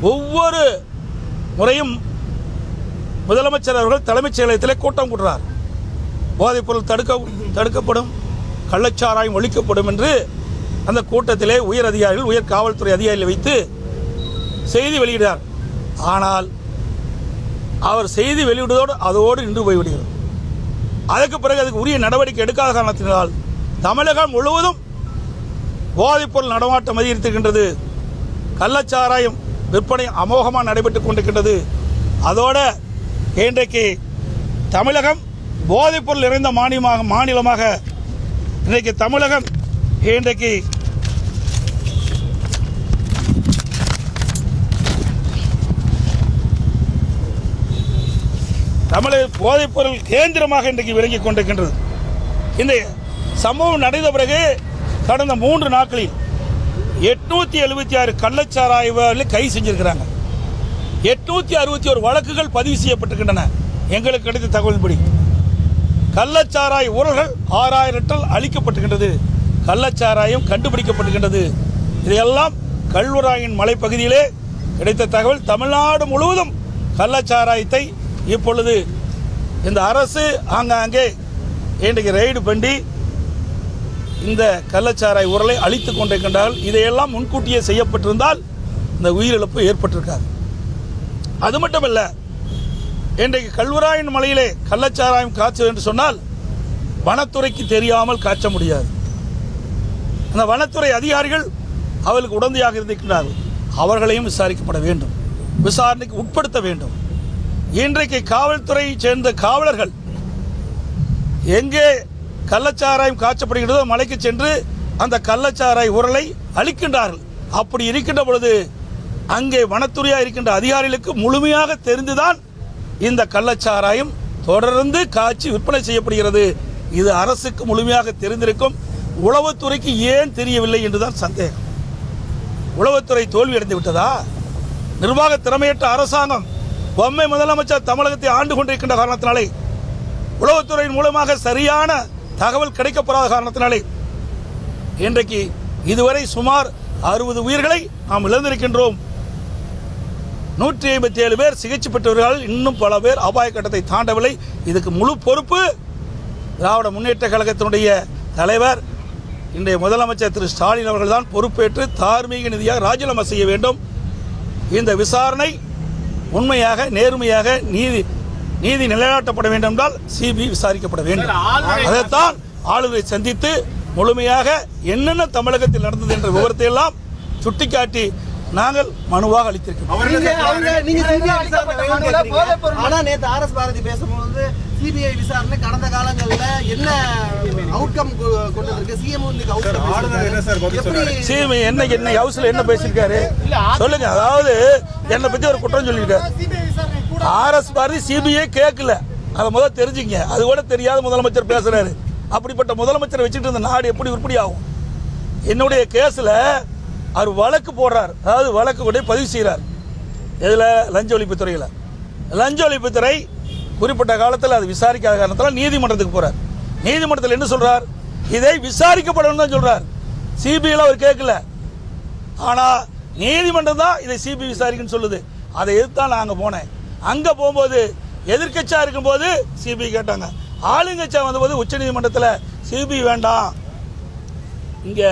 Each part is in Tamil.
ஒவ்வொரு முறையும் முதலமைச்சர் அவர்கள் தலைமைச் செயலகத்தில் கூட்டம் கூட்டுறார். போதைப்பொருள் தடுக்கப்படும், கள்ளச்சாராயம் ஒழிக்கப்படும் என்று அந்த கூட்டத்திலே உயர் அதிகாரிகள், உயர் காவல்துறை அதிகாரிகளை வைத்து செய்தி வெளியிடுகிறார். ஆனால் அவர் செய்தி வெளியிடுவதோடு அதோடு நின்று போய்விடுகிறது. அதற்கு பிறகு அதுக்கு உரிய நடவடிக்கை எடுக்காத காரணத்தினால் தமிழகம் முழுவதும் போதைப்பொருள் நடமாட்டம் அதிகரித்திருக்கின்றது. கள்ளச்சாராயம் விற்பனை அமோகமாக நடைபெற்றுக் கொண்டிருக்கின்றது. அதோட இன்றைக்கு தமிழகம் போதைப்பொருள் நிறைந்த மாநிலமாக இன்றைக்கு தமிழகம் இன்றைக்கு தமிழக போதைப்பொருள் கேந்திரமாக இன்றைக்கு விளங்கிக் கொண்டிருக்கின்றது. இந்த சம்பவம் நடந்த பிறகு கடந்த 3 நாட்களில் 876 கள்ளச்சாராய கைது செஞ்சிருக்கிறாங்க. 861 வழக்குகள் பதிவு செய்யப்பட்டிருக்கின்றன. எங்களுக்கு கிடைத்த தகவலின்படி கள்ளச்சாராய ஊழல்கள் 6000 லிட்டர் அளிக்கப்பட்டிருக்கின்றது. கள்ளச்சாராயம் கண்டுபிடிக்கப்பட்டிருக்கின்றது. இதையெல்லாம் கல்வராயன் மலைப்பகுதியிலே கிடைத்த தகவல். தமிழ்நாடு முழுவதும் கள்ளச்சாராயத்தை இப்பொழுது இந்த அரசு ஆங்காங்கே இன்றைக்கு ரெய்டு பண்ணி இந்த கள்ளச்சாராய ஊழலை அழித்துக் கொண்டிருக்கின்றார்கள். இதையெல்லாம் முன்கூட்டியே செய்யப்பட்டிருந்தால் இந்த உயிரிழப்பு ஏற்பட்டிருக்காது. அது மட்டுமல்ல, இன்றைக்கு கல்வராயன் மலையிலே கள்ளச்சாராயம் காய்ச்சல் என்று சொன்னால் வனத்துறைக்கு தெரியாமல் காய்ச்ச முடியாது. அந்த வனத்துறை அதிகாரிகள் அவர்களுக்கு உடந்தையாக இருந்திருக்கிறார்கள். அவர்களையும் விசாரிக்கப்பட வேண்டும், விசாரணைக்கு உட்படுத்த வேண்டும். இன்றைக்கு காவல்துறையை சேர்ந்த காவலர்கள் எங்கே கள்ளச்சாராயம் காய்ச்சப்படுகிறதோ மலைக்கு சென்று அந்த கள்ளச்சாராய உரலை அளிக்கின்றார்கள். அப்படி இருக்கின்ற பொழுது அங்கே வனத்துறையாக இருக்கின்ற அதிகாரிகளுக்கு முழுமையாக தெரிந்துதான் இந்த கள்ளச்சாராயம் தொடர்ந்து காய்ச்சி விற்பனை செய்யப்படுகிறது. இது அரசுக்கு முழுமையாக தெரிந்திருக்கும். உளவுத்துறைக்கு ஏன் தெரியவில்லை என்றுதான் சந்தேகம். உளவுத்துறை தோல்வியடைந்து விட்டதா? நிர்வாக திறமையற்ற அரசாங்கம், பொம்மை முதலமைச்சர் தமிழகத்தை ஆண்டு கொண்டிருக்கின்ற காரணத்தினாலே, உளவுத்துறையின் மூலமாக சரியான தகவல் கிடைக்கப்படாத காரணத்தினாலே இன்றைக்கு இதுவரை சுமார் 60 உயிர்களை நாம் இழந்திருக்கின்றோம். 157 பேர் சிகிச்சை பெற்றவர்கள், இன்னும் பல பேர் அபாய கட்டத்தை தாண்டவில்லை. இதுக்கு முழு பொறுப்பு திராவிட முன்னேற்ற கழகத்தினுடைய தலைவர் இன்றைய முதலமைச்சர் திரு ஸ்டாலின் அவர்கள் தான் பொறுப்பேற்று தார்மீக நிதியாக ராஜினாமா செய்ய வேண்டும். இந்த விசாரணை உண்மையாக நேர்மையாக நீதி நிலைநாட்டப்பட வேண்டும் என்றால் சிபிஐ விசாரிக்கப்பட வேண்டும். அதைத்தான் ஆளுநரை சந்தித்து முழுமையாக என்னென்ன தமிழகத்தில் நடந்தது என்ற விவரத்தை எல்லாம் சுட்டிக்காட்டி நாங்கள் மனுவாக அளித்திருக்கிறோம். சிபிஐ விசாரணை கடந்த காலங்களில் என்ன அவுட்கம் கொண்டு வந்திருக்கு? சிஎம் என்ன ஹவுஸ்ல என்ன பேசியிருக்காரு சொல்லுங்க. அதாவது என்னை பத்தி ஒரு குற்றம் சொல்லியிருக்காரு. ஆர்எஸ் பாரதி சிபிஐ கேட்கல, அதை முதல் தெரிஞ்சுங்க. அது கூட தெரியாத முதலமைச்சர் பேசுறாரு. அப்படிப்பட்ட முதலமைச்சரை வச்சுட்டு இந்த நாடு எப்படி உருப்படி ஆகும்? என்னுடைய கேஸில் அவர் வழக்கு போடுறார், அதாவது வழக்கு கூட பதிவு செய்கிறார். இதில் லஞ்ச ஒழிப்புத்துறையில் லஞ்ச ஒழிப்புத்துறை குறிப்பிட்ட காலத்தில் அது விசாரிக்காத காரணத்தால் நீதிமன்றத்துக்கு போறார். நீதிமன்றத்தில் என்ன சொல்றார்? இதை விசாரிக்கப்படணும் தான் சொல்றார். சிபிஐ அவர் கேட்கல. ஆனா நீதிமன்றம் தான் இதை சிபிஐ விசாரிக்கணும்னு சொல்லுது. அதை எதிர்த்தான் நான் அங்கே போனேன். அங்கே போகும்போது எதிர்கட்சியா இருக்கும்போது சிபிஐ கேட்டாங்க. ஆளுங்கட்சியா வந்தபோது உச்சநீதிமன்றத்தில் சிபிஐ வேண்டாம், இங்கே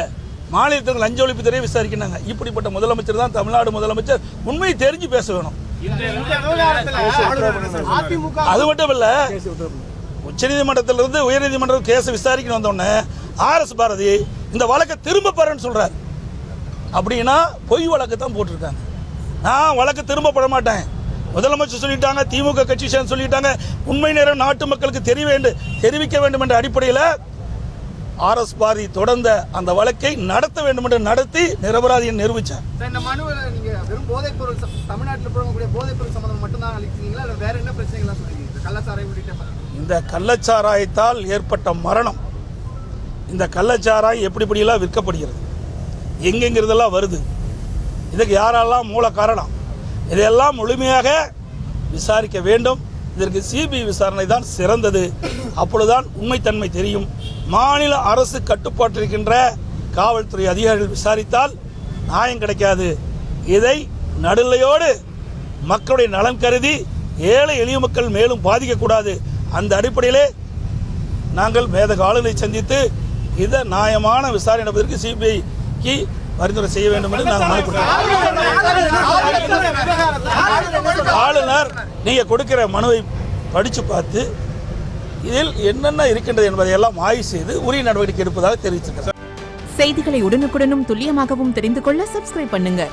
மாநிலத்தில் லஞ்ச ஒழிப்புத்துறையை விசாரிக்கிறாங்க. இப்படிப்பட்ட முதலமைச்சர் தான் தமிழ்நாடு முதலமைச்சர். உண்மையை தெரிஞ்சு பேச வேணும். அது மட்டும் இல்ல, உச்சநீதிமன்றத்திலிருந்து உயர்நீதிமன்றம் கேஸ் விசாரிக்கணும் வந்தோடனே ஆர்எஸ் பாரதி இந்த வழக்கை திரும்ப பெறன்னு சொல்றாரு. அப்படின்னா பொய் வழக்கு தான் போட்டிருக்காங்க. நான் வழக்கு திரும்ப பெற மாட்டேன், முதலமைச்சர் சொல்லிட்டாங்க, திமுக கட்சி சேர்ந்து சொல்லிட்டாங்க, உண்மை நேரம் நாட்டு மக்களுக்கு தெரிவிக்க வேண்டும் என்ற அடிப்படையில் ஆர்எஸ் பாரதி தொடர்ந்த அந்த வழக்கை நடத்த வேண்டும் என்று நடத்தி நிரபராதியை நிரூபித்தார். இந்த மனுவில் நீங்க வெறும் போதைப்பொருள் தமிழ்நாட்டில் புழங்கக்கூடிய போதைப்பொருள் சம்பந்தம் மட்டும்தான் அளிக்கிறீங்களா, இல்லை வேற என்ன பிரச்சனைகள்லாம் சொல்றீங்க? கள்ளச்சாராயம் உள்ளிட்ட இந்த கள்ளச்சாராயத்தால் ஏற்பட்ட மரணம், இந்த கள்ளச்சாராயம் எப்படிலாம் விற்கப்படுகிறது, எங்கெங்கிறதெல்லாம் வருது, இதுக்கு யாரெல்லாம் மூல காரணம், இதையெல்லாம் முழுமையாக விசாரிக்க வேண்டும். இதற்கு சிபிஐ விசாரணை தான் சிறந்தது. அப்பொழுதுதான் உண்மைத்தன்மை தெரியும். மாநில அரசு கட்டுப்பாட்டில் இருக்கின்ற காவல்துறை அதிகாரிகள் விசாரித்தால் நியாயம் கிடைக்காது. இதை நடுநிலையோடு மக்களுடைய நலன் கருதி ஏழை எளிய மக்கள் மேலும் பாதிக்கக்கூடாது. அந்த அடிப்படையிலே நாங்கள் மேதக ஆளுநரை சந்தித்து இதை நியாயமான விசாரணை நடப்பதற்கு சிபிஐக்கு பரிந்துரை செய்ய வேண்டும் என்று நாங்கள் மனுக்கிறோம். ஆளுநர் நீங்கள் கொடுக்கிற மனுவை படித்து பார்த்து இதில் என்னென்ன இருக்கின்றது என்பதை எல்லாம் ஆய்வு செய்து உரிய நடவடிக்கை எடுப்பதாக தெரிவித்திருக்கிறார். செய்திகளை உடனுக்குடனும் துல்லியமாகவும் தெரிந்து கொள்ள சப்ஸ்கிரைப் பண்ணுங்க.